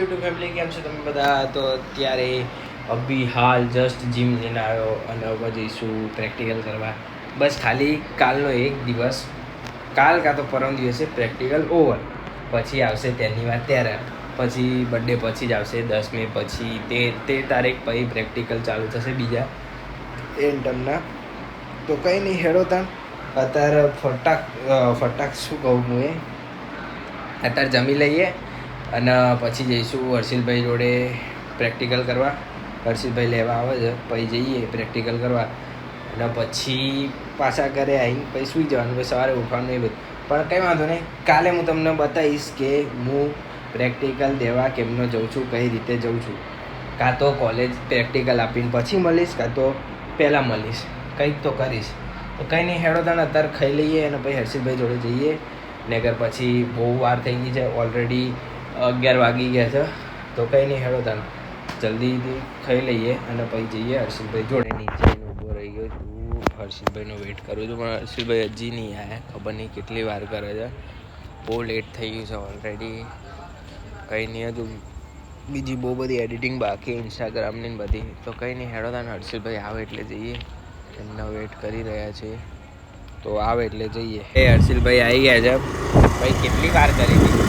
YouTube family, કેમ છો તમે બધા? તો અત્યારે અભી હાલ જસ્ટ જીમ જઈને આવ્યો અને હવે જઈશું પ્રેક્ટિકલ કરવા. બસ ખાલી કાલનો એક દિવસ, કાલ કાં તો પરમ દિવસે પ્રેક્ટિકલ ઓવર, પછી આવશે તેની વાત ત્યારે, પછી બર્થડે પછી જ આવશે 10 મે, પછી 13 તારીખ પછી પ્રેક્ટિકલ ચાલુ થશે બીજા એન્ટરના. તો કંઈ નહીં, હેડો તાણ અત્યારે ફટાક શું કહું હું અત્યારે જમી લઈએ અને પછી જઈશું હર્ષિલભાઈ જોડે પ્રેક્ટિકલ કરવા. હર્ષિલભાઈ લેવા આવે છે, પછી જઈએ પ્રેક્ટિકલ કરવા અને પછી પાછા ઘરે આવીને પછી સૂઈ જવાનું. પછી સવારે ઉઠવાનું એ બધું, પણ કંઈ વાંધો નહીં. કાલે હું તમને બતાવીશ કે હું પ્રેક્ટિકલ દેવા કેમનો જઉં છું, કઈ રીતે જઉં છું. કાં તો કોલેજ પ્રેક્ટિકલ આપીને પછી મળીશ, કાં તો પહેલાં મળીશ, કંઈક તો કરીશ. તો કંઈ નહીં, હેડો તને અત્યારે ખાઈ લઈએ અને પછી હર્ષિલભાઈ જોડે જઈએ. નગર પછી બહુ વાર થઈ ગઈ છે, ઓલરેડી 11 વાગી ગયા છે. તો કંઈ નહીં, હેડો તને જલ્દીથી ખાઈ લઈએ અને પછી જઈએ હર્ષિલભાઈ જોડે. નીચે ઊભો રહી ગયો છું, હર્ષિલભાઈનો વેઇટ કરું છું, પણ હર્ષિલભાઈ હજી નહીં આવ્યા. ખબર નહીં કેટલી વાર કરે છે, બહુ લેટ થઈ ગયું છે ઓલરેડી. કંઈ નહીં, હજુ બીજી બહુ બધી એડિટિંગ બાકી ઇન્સ્ટાગ્રામની બધી. તો કંઈ નહીં, હેડો તને હર્ષિલભાઈ આવે એટલે જઈએ, એમના વેઇટ કરી રહ્યા છે. તો આવે એટલે જઈએ. એ હર્ષિલભાઈ આવી ગયા છે. ભાઈ કેટલી વાર કરી હતી,